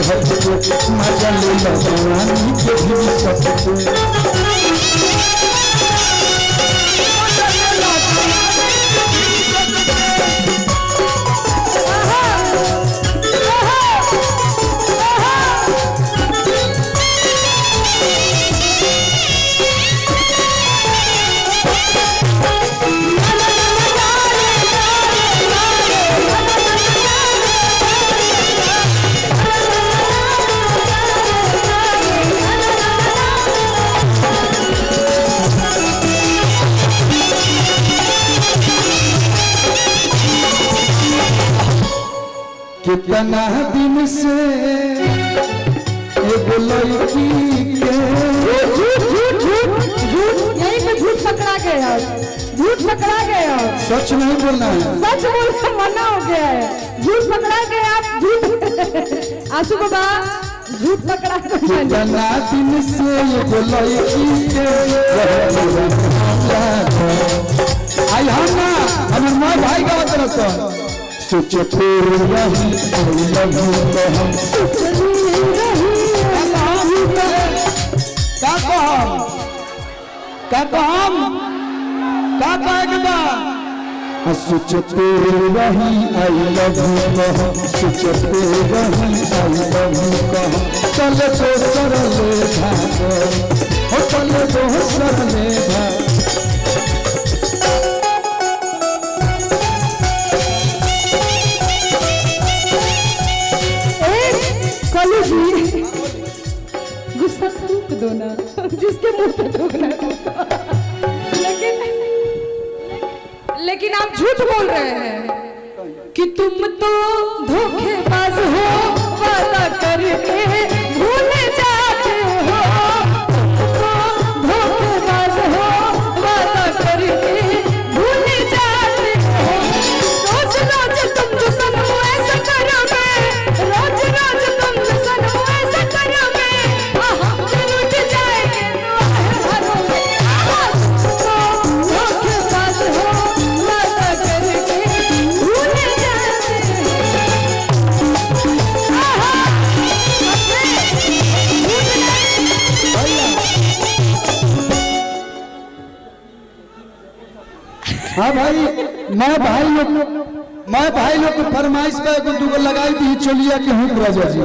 हटके मजा ले लो जवानी के भी सकते कितना दिन से एगो लड़की के झूठ यही पे झूठ पकड़ा गया, झूठ पकड़ा गया। सच नहीं बोलना है, सच बोलना मना हो गया है। झूठ पकड़ा गया आप, झूठ आंसू बाबा झूठ पकड़ा। कितना दिन से एगो लड़की के आई हम ना हमारे माँ भाई का तरफ सोचते रही सोचते रही आई लव यू सोचते रही आई लव यू कह चल तो सरले भाग चल तो सरले भाग गुस्सा थूक दो ना, जिसके मुंह पे थूकना। लेकिन आप झूठ बोल रहे हैं कि तुम तो धोखेबाज हो, वादा करके भूल जाते हो। तुम तो धोखेबाज हो, वादा करके भूल जाते हो। रोज रोज तुम जो सनम ऐसा करोगे, रोज रोज तुम जो सनम ऐसा करोगे, हम लुट जाएंगे तुम्हारे घरों में। तुम धोखेबाज हो, वादा करके भूल जाते हो। हाँ भाई, मैं भाई लोग को फरमाइश पे दूगो लगाई दी चलिया के हूँ राजा जी।